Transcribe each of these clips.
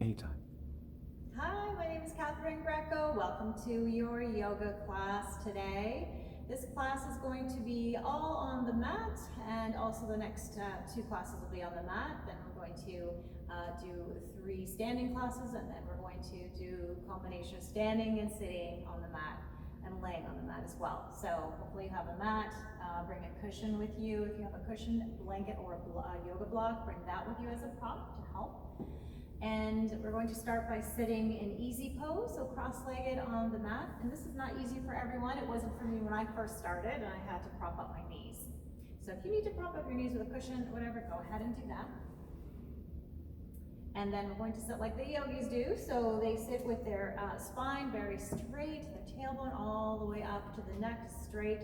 anytime. Hi, my name is Kathryn. Welcome to your yoga class today. This class is going to be all on the mat, and also the next two classes will be on the mat. Then we're going to do 3 standing classes, and then we're going to do a combination of standing and sitting on the mat and laying on the mat as well. So hopefully you have a mat, bring a cushion with you. If you have a cushion, blanket, or a yoga block, bring that with you as a prop to help. And we're going to start by sitting in easy pose, so cross-legged on the mat. And this is not easy for everyone. It wasn't for me when I first started, and I had to prop up my knees. So if you need to prop up your knees with a cushion, whatever, go ahead and do that. And then we're going to sit like the yogis do. So they sit with their spine very straight, their tailbone all the way up to the neck straight.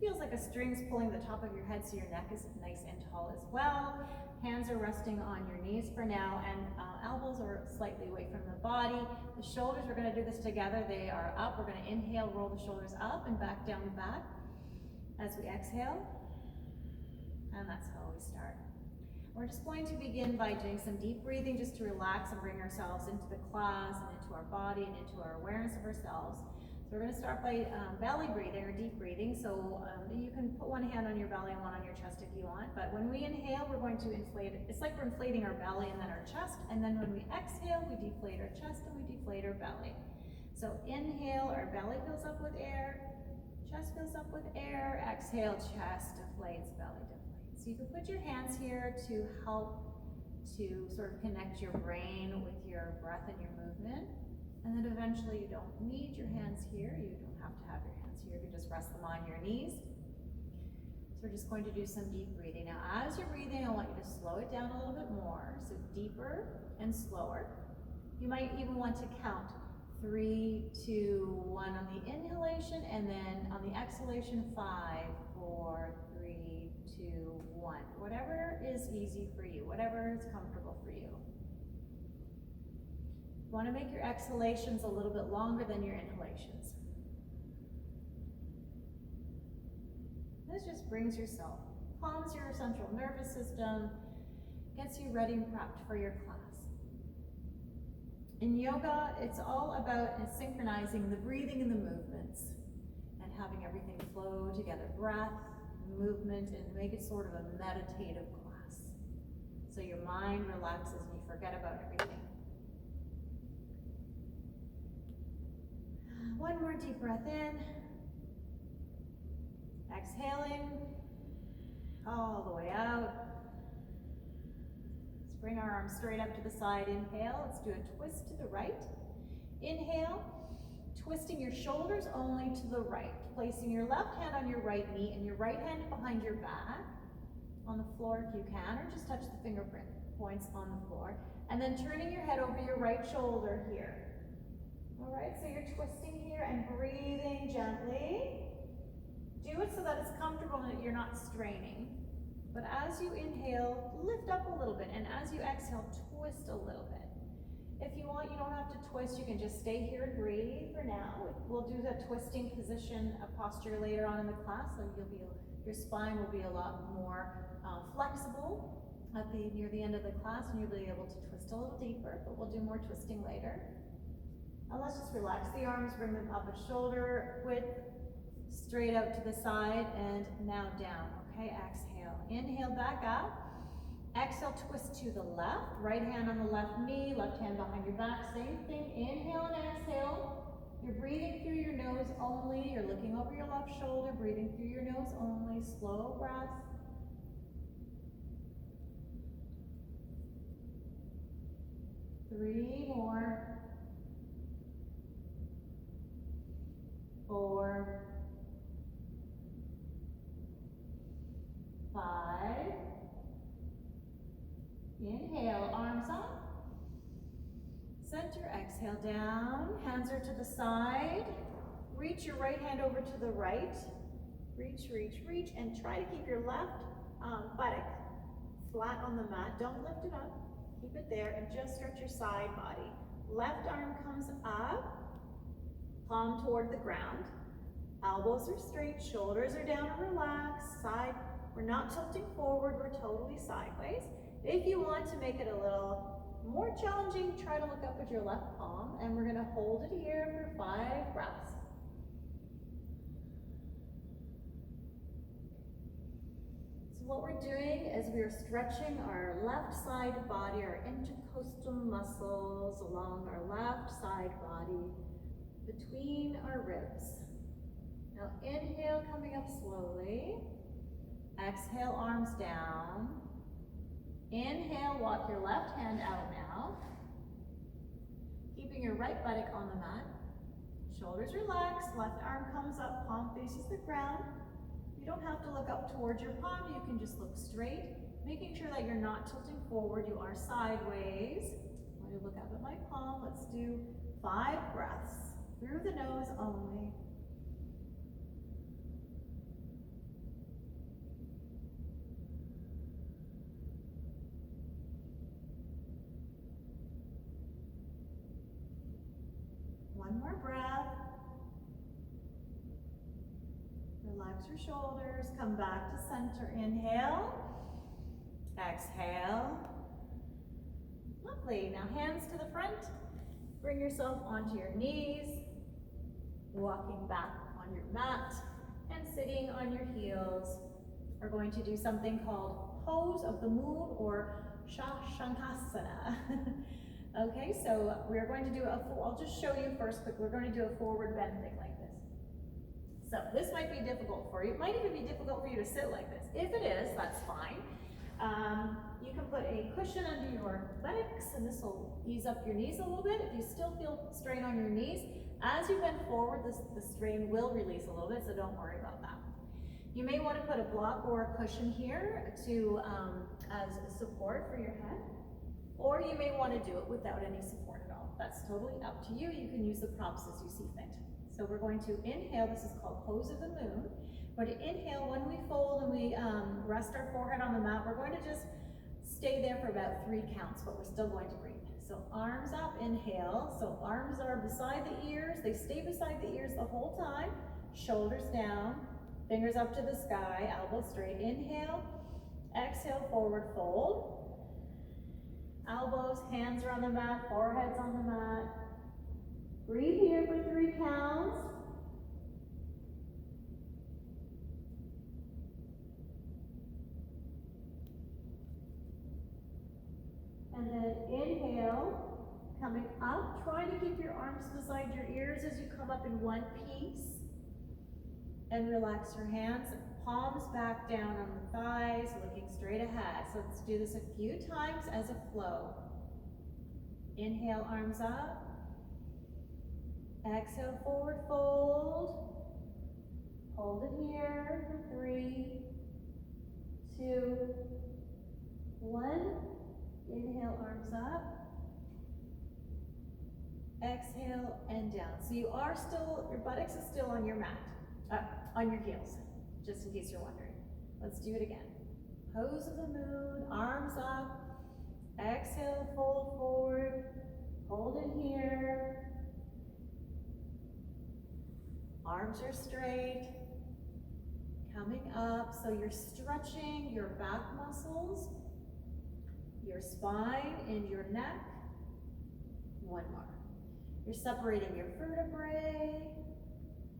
Feels like a string's pulling the top of your head, so your neck is nice and tall as well. Hands are resting on your knees for now, and elbows are slightly away from the body. The shoulders, we're going to do this together. They are up. We're going to inhale, roll the shoulders up and back down the back as we exhale. And that's how we start. We're just going to begin by doing some deep breathing just to relax and bring ourselves into the class and into our body and into our awareness of ourselves. So we're going to start by belly breathing or deep breathing. So you can put one hand on your belly and one on your chest if you want. But when we inhale, we're going to inflate it. It's like we're inflating our belly and then our chest. And then when we exhale, we deflate our chest and we deflate our belly. So inhale, our belly fills up with air. Chest fills up with air. Exhale, chest deflates, belly deflates. So you can put your hands here to help to sort of connect your brain with your breath and your movement. And then eventually you don't need your hands here. You don't have to have your hands here. You can just rest them on your knees. So we're just going to do some deep breathing. Now as you're breathing, I want you to slow it down a little bit more. So deeper and slower. You might even want to count 3, 2, 1 on the inhalation, and then on the exhalation 5, 4, 3, 2, 1. Whatever is easy for you, whatever is comfortable for you. You want to make your exhalations a little bit longer than your inhalations. This just brings yourself, calms your central nervous system, gets you ready and prepped for your class. In yoga, it's all about synchronizing the breathing and the movements and having everything flow together, breath, movement, and make it sort of a meditative class. So your mind relaxes and you forget about everything. One more deep breath in. Exhaling all the way out. Let's bring our arms straight up to the side. Inhale. Let's do a twist to the right. Inhale. Twisting your shoulders only to the right. Placing your left hand on your right knee and your right hand behind your back on the floor if you can, or just touch the fingerprint points on the floor. And then turning your head over your right shoulder here. All right, so you're twisting here and breathing gently. Do it so that it's comfortable and that you're not straining. But as you inhale, lift up a little bit, and as you exhale, twist a little bit. If you want, you don't have to twist. You can just stay here and breathe for now. We'll do the twisting position, posture later on in the class, so your spine will be a lot more flexible near the end of the class, and you'll be able to twist a little deeper, but we'll do more twisting later. And let's just relax the arms, bring them up a shoulder width, straight out to the side, and now down. Okay, exhale. Inhale back up. Exhale, twist to the left. Right hand on the left knee, left hand behind your back. Same thing. Inhale and exhale. You're breathing through your nose only. You're looking over your left shoulder, breathing through your nose only. Slow breath. Three more. 4, 5. Inhale, arms up. Center, exhale down. Hands are to the side. Reach your right hand over to the right. Reach, reach, reach, and try to keep your left buttock flat on the mat. Don't lift it up. Keep it there and just stretch your side body. Left arm comes up. Palm toward the ground. Elbows are straight, shoulders are down and relaxed. Side, we're not tilting forward, we're totally sideways. If you want to make it a little more challenging, try to look up with your left palm, and we're gonna hold it here for 5 breaths. So what we're doing is we're stretching our left side body, our intercostal muscles along our left side body, between our ribs. Now inhale, coming up slowly. Exhale, arms down. Inhale, walk your left hand out now. Keeping your right buttock on the mat. Shoulders relaxed, left arm comes up, palm faces the ground. You don't have to look up towards your palm, you can just look straight, making sure that you're not tilting forward, you are sideways. I'm going to look up at my palm. Let's do 5 breaths through the nose only. One more breath. Relax your shoulders, come back to center. Inhale, exhale. Lovely. Now hands to the front. Bring yourself onto your knees, walking back on your mat and sitting on your heels. We're going to do something called pose of the moon or Shavasana. Okay, so we're going to do I'll just show you first quick. We're going to do a forward bending like this. So this might be difficult for you. It might even be difficult for you to sit like this. If it is, that's fine. You can put a cushion under your buttocks and this will ease up your knees a little bit. If you still feel strain on your knees, as you bend forward, the strain will release a little bit, so don't worry about that. You may want to put a block or a cushion here to as support for your head. Or you may want to do it without any support at all. That's totally up to you. You can use the props as you see fit. So we're going to inhale. This is called pose of the moon. We're going to inhale when we fold and we rest our forehead on the mat. We're going to just stay there for about 3 counts, but we're still going to breathe. So arms up, inhale. So arms are beside the ears. They stay beside the ears the whole time. Shoulders down, fingers up to the sky, elbows straight. Inhale, exhale, forward fold. Elbows, hands are on the mat, forehead's on the mat. Breathe here for 3 counts. And then inhale, coming up, trying to keep your arms beside your ears as you come up in one piece. And relax your hands, palms back down on the thighs, looking straight ahead. So let's do this a few times as a flow. Inhale, arms up. Exhale, forward fold. Hold it here for 3, 2, 1. Inhale, arms up. Exhale and down. So you are still, your buttocks is still on your mat, on your heels, just in case you're wondering. Let's do it again. Pose of the moon, arms up. Exhale, fold forward. Hold it here. Arms are straight. Coming up, so you're stretching your back muscles, your spine and your neck. One more. You're separating your vertebrae.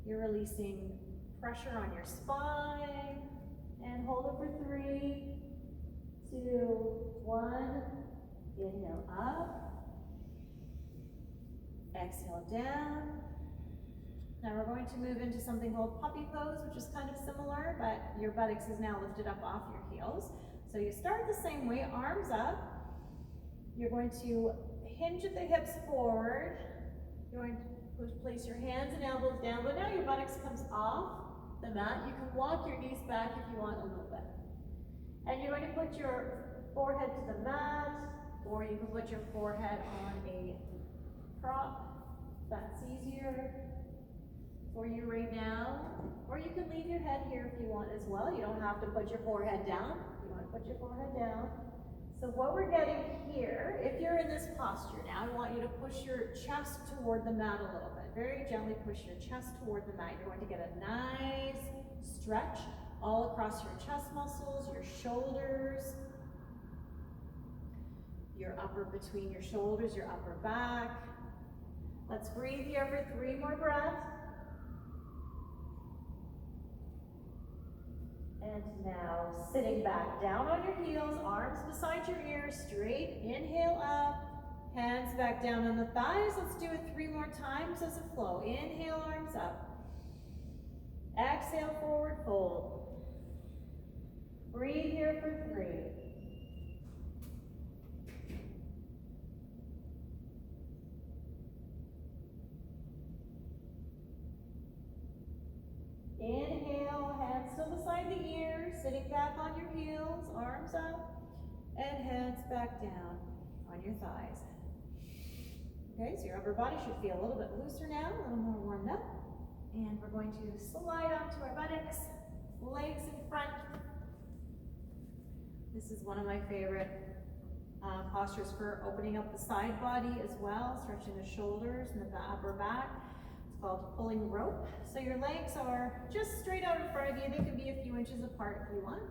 You're releasing pressure on your spine. And hold it for 3, 2, 1. Inhale up. Exhale down. Now we're going to move into something called puppy pose, which is kind of similar, but your buttocks is now lifted up off your heels. So you start the same way, arms up. You're going to hinge at the hips forward. You're going to place your hands and elbows down, but now your buttocks comes off the mat. You can walk your knees back if you want a little bit. And you're going to put your forehead to the mat, or you can put your forehead on a prop. That's easier for you right now. Or you can leave your head here if you want as well. You don't have to put your forehead down. You want to put your forehead down. So what we're getting here, if you're in this posture now, I want you to push your chest toward the mat a little bit. Very gently push your chest toward the mat. You're going to get a nice stretch all across your chest muscles, your shoulders, your upper between your shoulders, your upper back. Let's breathe here for 3 more breaths. And now sitting back down on your heels, arms beside your ears, straight. Inhale up, hands back down on the thighs. Let's do it 3 more times as a flow. Inhale, arms up. Exhale, forward fold. Breathe here for 3. Inhale, hands still beside the ears, sitting back on your heels, arms up, and hands back down on your thighs. Okay, so your upper body should feel a little bit looser now, a little more warmed up. And we're going to slide onto our buttocks, legs in front. This is one of my favorite postures for opening up the side body as well, stretching the shoulders and the upper back. It's called pulling rope. So your legs are just straight out in front of you. They could be a few inches apart if you want.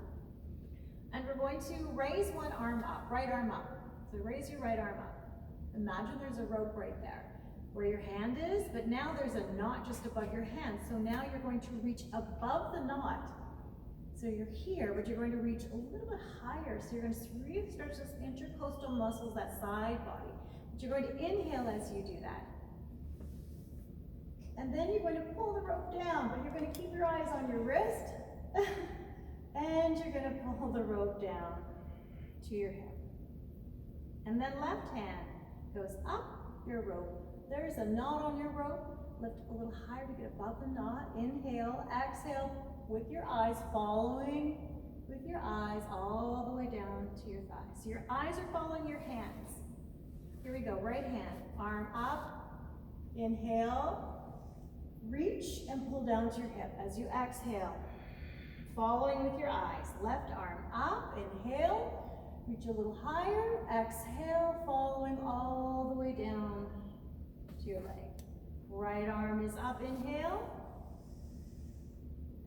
And we're going to raise one arm up, right arm up. So raise your right arm up. Imagine there's a rope right there where your hand is, but now there's a knot just above your hand. So now you're going to reach above the knot. So you're here, but you're going to reach a little bit higher. So you're going to really stretch those intercostal muscles, that side body. But you're going to inhale as you do that. And then you're going to pull the rope down, but you're going to keep your eyes on your wrist. And you're going to pull the rope down to your hip. And then left hand goes up your rope. There's a knot on your rope. Lift a little higher to get above the knot. Inhale, exhale with your eyes, following with your eyes all the way down to your thighs. So your eyes are following your hands. Here we go, right hand, arm up. Inhale, reach and pull down to your hip as you exhale. Following with your eyes, left arm up, inhale, reach a little higher, exhale, following all the way down to your leg. Right arm is up, inhale,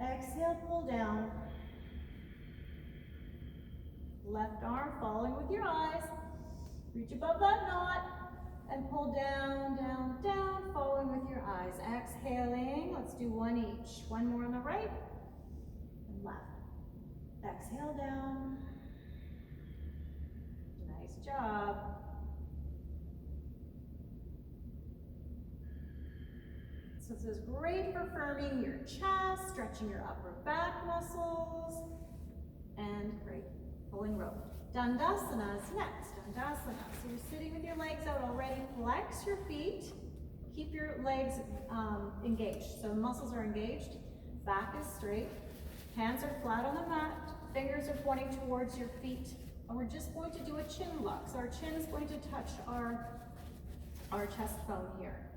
exhale, pull down. Left arm following with your eyes, reach above that knot, and pull down, down, down, following with your eyes. Exhaling, let's do one each. One more on the right, and left. Exhale down. Nice job. So this is great for firming your chest, stretching your upper back muscles, and great, pulling rope. Dandasana is next. Dandasana. So you're sitting with your legs out already. Flex your feet. Keep your legs engaged. So muscles are engaged. Back is straight. Hands are flat on the mat. Fingers are pointing towards your feet. And we're just going to do a chin lock. So our chin is going to touch our chest bone here.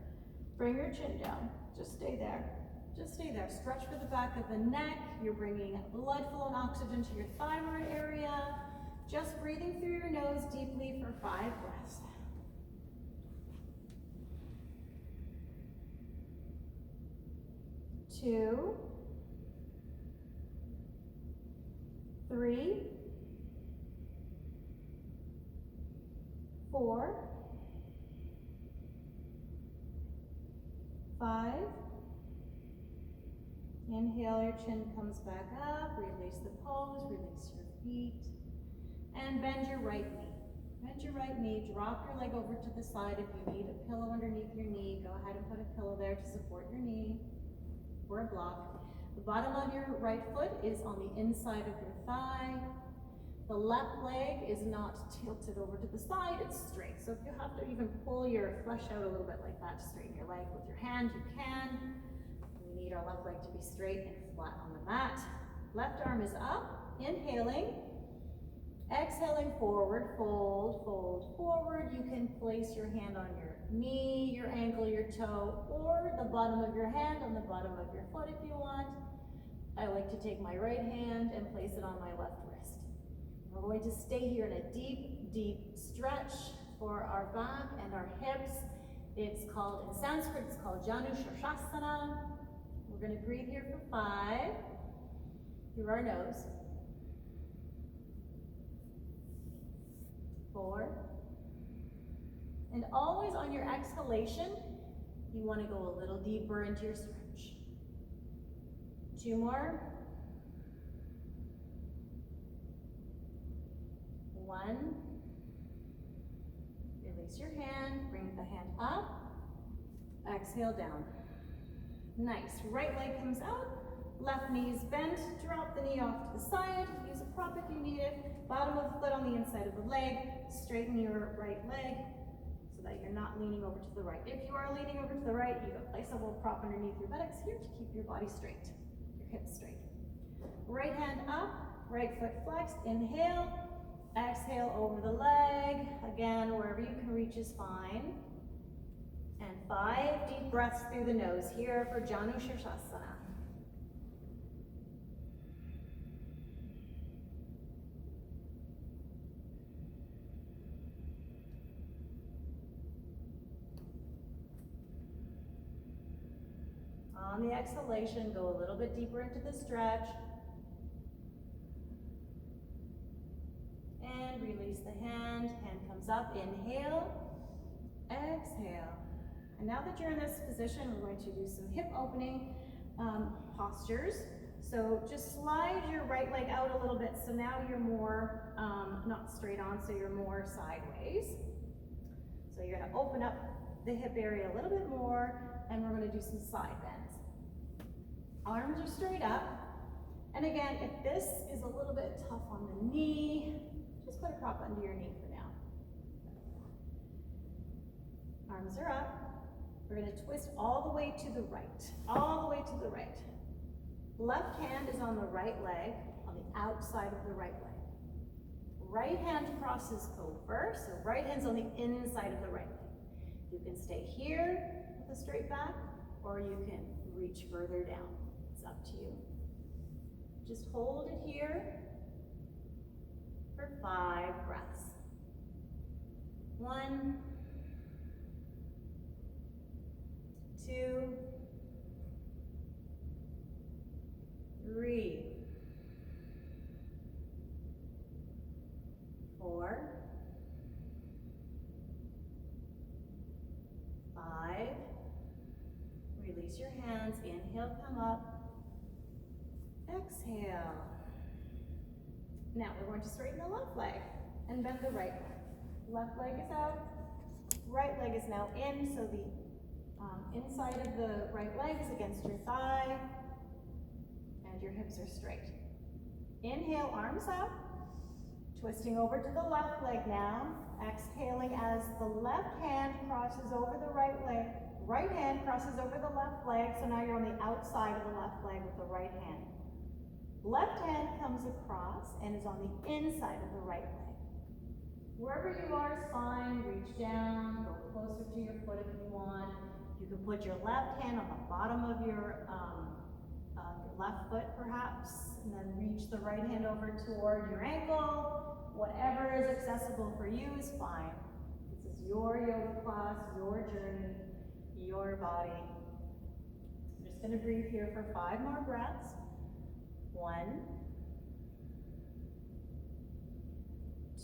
Bring your chin down. Just stay there. Just stay there. Stretch for the back of the neck. You're bringing blood flow and oxygen to your thyroid area. Just breathing through your nose deeply for 5 breaths. Two, 3, 4, 5. Inhale, your chin comes back up. Release the pose, release your feet. And bend your right knee. Bend your right knee, drop your leg over to the side. If you need a pillow underneath your knee, go ahead and put a pillow there to support your knee or a block. The bottom of your right foot is on the inside of your thigh. The left leg is not tilted over to the side, it's straight. So if you have to even pull your flesh out a little bit like that to straighten your leg with your hand, you can. We need our left leg to be straight and flat on the mat. Left arm is up, inhaling. Exhaling forward, fold, fold forward. You can place your hand on your knee, your ankle, your toe, or the bottom of your hand on the bottom of your foot if you want. I like to take my right hand and place it on my left wrist. We're going to stay here in a deep, deep stretch for our back and our hips. It's called, in Sanskrit, it's called Shavasana. We're going to breathe here for 5 through our nose. 4, And always on your exhalation, you want to go a little deeper into your stretch. 2 more. 1. Release your hand, bring the hand up, exhale down. Nice, right leg comes out, left knee is bent, drop the knee off to the side, use a prop if you need it, bottom of the foot on the inside of the leg, straighten your right leg so that you're not leaning over to the right. If you are leaning over to the right, you can place a little prop underneath your buttocks here to keep your body straight, your hips straight. Right hand up, right foot flexed, inhale, exhale over the leg, again, wherever you can reach is fine. And 5 deep breaths through the nose here for Shavasana. On the exhalation, go a little bit deeper into the stretch. And release the hand comes up, inhale, exhale. And now that you're in this position, we're going to do some hip opening postures. So just slide your right leg out a little bit, so now you're more, not straight on, so you're more sideways. So you're gonna open up the hip area a little bit more, and we're gonna do some side bends. Arms are straight up. And again, if this is a little bit tough on the knee, just put a prop under your knee for now. Arms are up. We're going to twist all the way to the right. All the way to the right. Left hand is on the right leg, on the outside of the right leg. Right hand crosses over, so right hand's on the inside of the right leg. You can stay here with a straight back, or you can reach further down. It's up to you. Just hold it here for 5 breaths. 1, 2, 3, 4, 5. Release your hands. Inhale, come up. Exhale. Now we're going to straighten the left leg and bend the right leg. Left leg is out. Right leg is now in, so the inside of the right leg is against your thigh, and your hips are straight. Inhale, arms up, twisting over to the left leg now, exhaling as the left hand crosses over the right leg, right hand crosses over the left leg, so now you're on the outside of the left leg with the right hand. Left hand comes across and is on the inside of the right leg. Wherever you are is fine, reach down, go closer to your foot if you want. You can put your left hand on the bottom of your left foot perhaps, and then reach the right hand over toward your ankle. Whatever is accessible for you is fine. This is your yoga class, your journey, your body. I'm just going to breathe here for 5 more breaths. 1,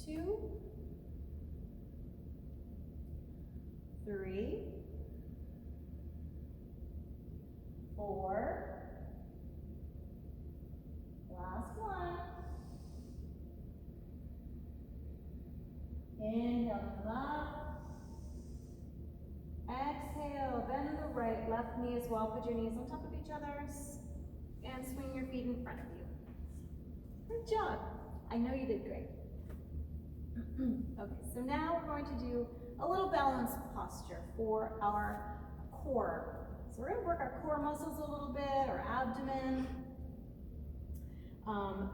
2, 3, 4, last one. Inhale, come up. Exhale, bend the right, left knee as well. Put your knees on top of each other and swing your feet in front of you. Good job. I know you did great. Okay, so now we're going to do a little balance posture for our core. So we're going to work our core muscles a little bit, our abdomen.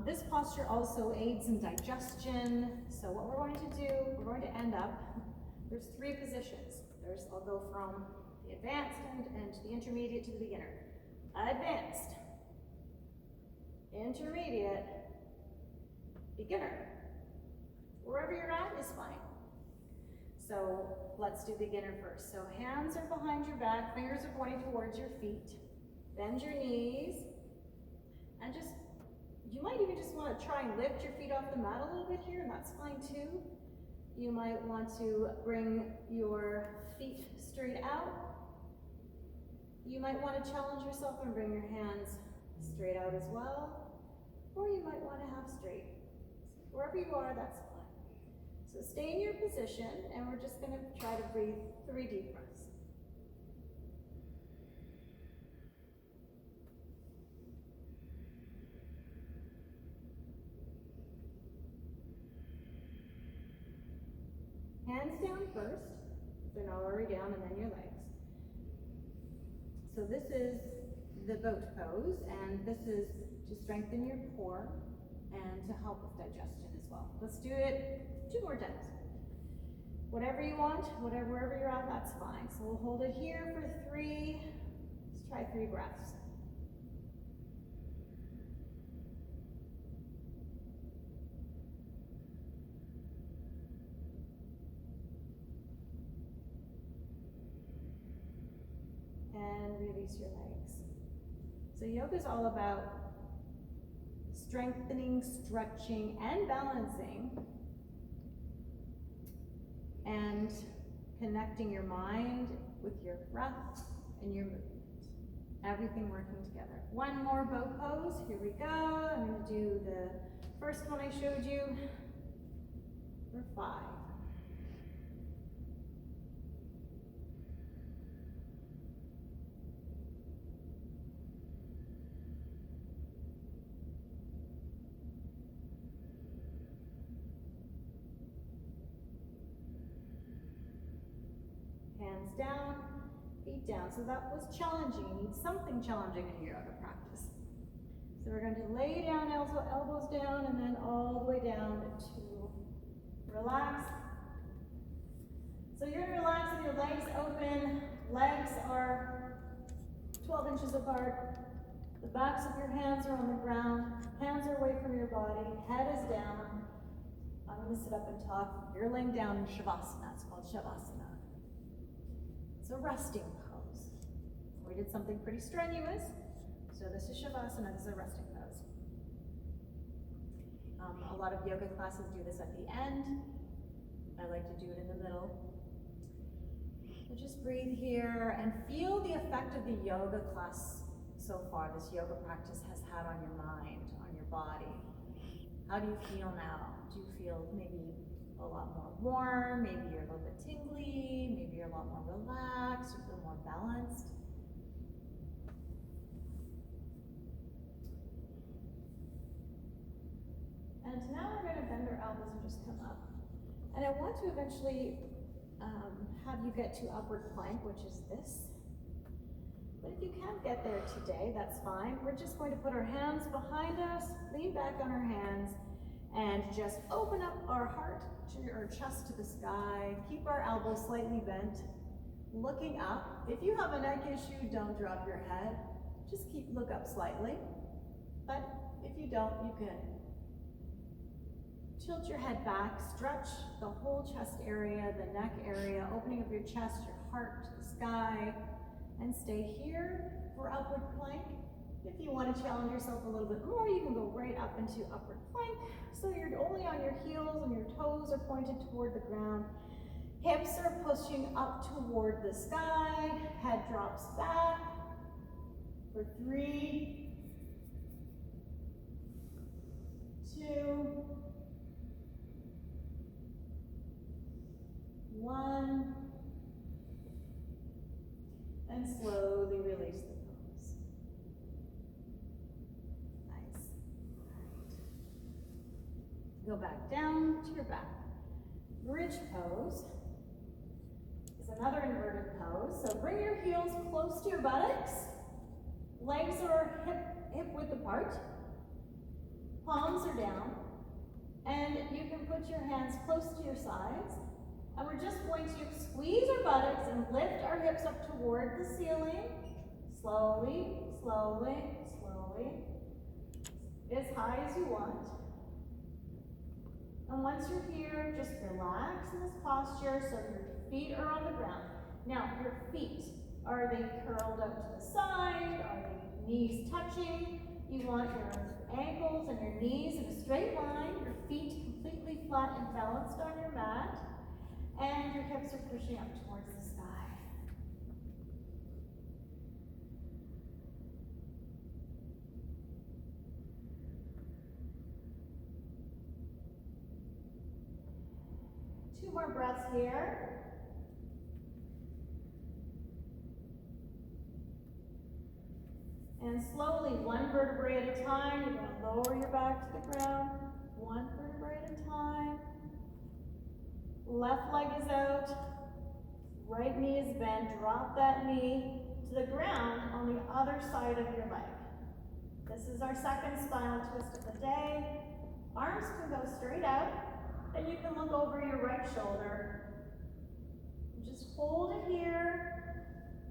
This posture also aids in digestion. So what we're going to do, we're going to end up, there's 3 positions. I'll go from the advanced and the intermediate to the beginner. Advanced, intermediate, beginner. Wherever you're at is fine. So let's do beginner first. So hands are behind your back, fingers are pointing towards your feet. Bend your knees, and you might even just want to try and lift your feet off the mat a little bit here, and that's fine too. You might want to bring your feet straight out. You might want to challenge yourself and bring your hands straight out as well. Or you might want to have straight. Wherever you are, that's fine. So stay in your position, and we're just going to try to breathe 3 deep breaths. Hands down first, if they're not already down, and then your legs. So this is the boat pose, and this is to strengthen your core and to help with digestion as well. Let's do it 2 more times. Whatever you want, wherever you're at, that's fine. So we'll hold it here for 3. Let's try 3 breaths. And release your legs. So yoga is all about strengthening, stretching, and balancing, and connecting your mind with your breath and your movement. Everything working together. 1 more boat pose. Here we go. I'm going to do the first one I showed you for 5. Hands down, feet down. So that was challenging. You need something challenging in your yoga practice. So we're going to lay down, elbows down, and then all the way down to relax. So you're going to relax with your legs open. Legs are 12 inches apart. The backs of your hands are on the ground. Hands are away from your body. Head is down. I'm going to sit up and talk. You're laying down in Shavasana. It's called Shavasana. It's a resting pose. We did something pretty strenuous. So this is Shavasana, this is a resting pose. A lot of yoga classes do this at the end. I like to do it in the middle. So just breathe here and feel the effect of the yoga class so far, this yoga practice has had on your mind, on your body. How do you feel now? Do you feel maybe a lot more warm, maybe you're a little bit tingly, maybe you're a lot more relaxed, you feel more balanced. And now we're going to bend our elbows and just come up. And I want to eventually have you get to upward plank, which is this. But if you can't get there today, that's fine. We're just going to put our hands behind us, lean back on our hands, and just open up our heart to our chest to the sky. Keep our elbows slightly bent, looking up. If you have a neck issue, don't drop your head. Just look up slightly. But if you don't, you can tilt your head back, stretch the whole chest area, the neck area, opening up your chest, your heart to the sky, and stay here for upward plank. If you want to challenge yourself a little bit more, you can go right up into upward plank. So you're only on your heels and your toes are pointed toward the ground. Hips are pushing up toward the sky. Head drops back for 3, 2, 1. And slowly release the pose. Nice. Go back down to your back. Bridge pose is another inverted pose. So bring your heels close to your buttocks. Legs are hip width apart. Palms are down. And you can put your hands close to your sides. And we're just going to squeeze our buttocks and lift our hips up toward the ceiling. Slowly, slowly, slowly. As high as you want. And once you're here, just relax in this posture so your feet are on the ground. Now, your feet, are they curled up to the side? Are the knees touching? You want your ankles and your knees in a straight line, your feet completely flat and balanced on your mat. And your hips are pushing up towards the sky. Two more breaths here. And slowly, one vertebrae at a time, you're going to lower your back to the ground. One vertebrae at a time. Left leg is out. Right knee is bent. Drop that knee to the ground on the other side of your leg. This is our second spinal twist of the day. Arms can go straight out, and you can look over your right shoulder. Just hold it here,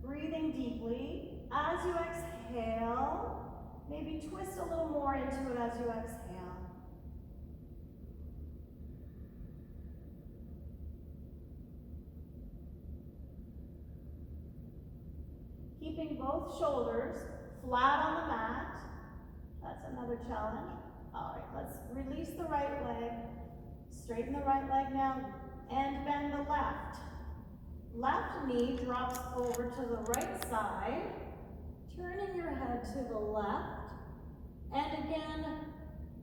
breathing deeply. As you exhale, maybe twist a little more into it as you exhale. Keeping both shoulders flat on the mat. That's another challenge. All right, let's release the right leg. Straighten the right leg now and bend the left. Left knee drops over to the right side, turning your head to the left. And again,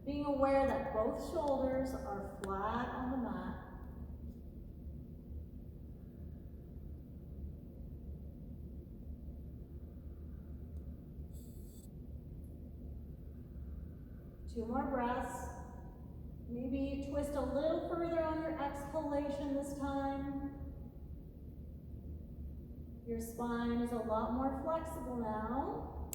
being aware that both shoulders are flat on the mat. Two more breaths. Maybe twist a little further on your exhalation this time. Your spine is a lot more flexible now.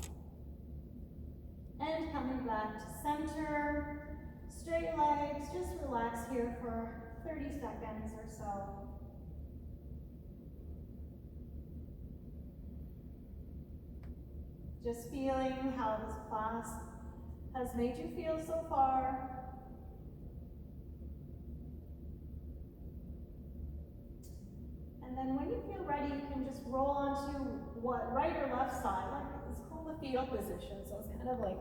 And coming back to center. Straight legs, just relax here for 30 seconds or so. Just feeling how this class has made you feel so far. And then when you feel ready, you can just roll onto what right or left side. Like it's called the fetal position. So it's kind of like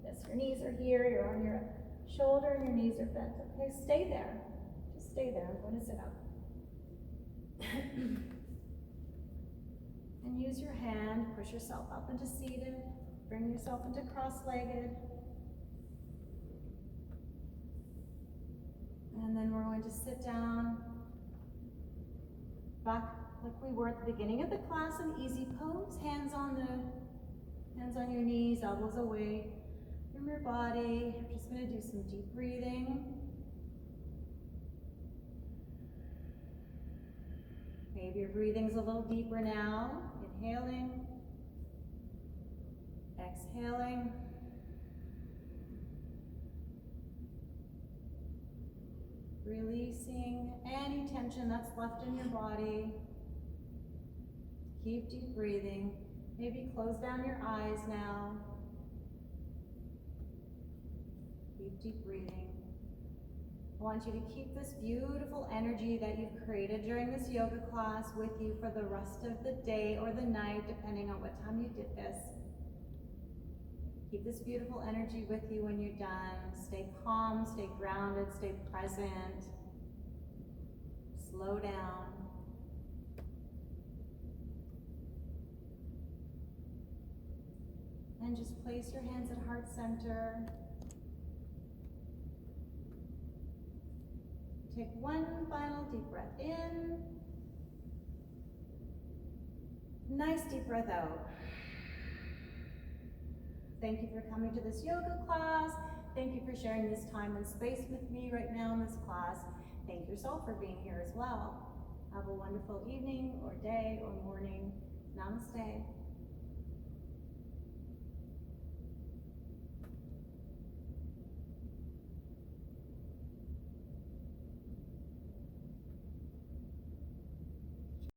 this. Your knees are here, you're on your shoulder, and your knees are bent. Okay, stay there. Just stay there. I'm going to sit up. And use your hand, push yourself up into seated, bring yourself into cross-legged. And then we're going to sit down back like we were at the beginning of the class in easy pose. Hands on your knees, elbows away from your body. We're just going to do some deep breathing. Maybe your breathing's a little deeper now. Inhaling, exhaling. Releasing any tension that's left in your body. Keep deep breathing. Maybe close down your eyes now. Keep deep breathing. I want you to keep this beautiful energy that you've created during this yoga class with you for the rest of the day or the night, depending on what time you did this. Keep this beautiful energy with you when you're done. Stay calm, stay grounded, stay present. Slow down. And just place your hands at heart center. Take one final deep breath in. Nice deep breath out. Thank you for coming to this yoga class. Thank you for sharing this time and space with me right now in this class. Thank yourself for being here as well. Have a wonderful evening or day or morning. Namaste.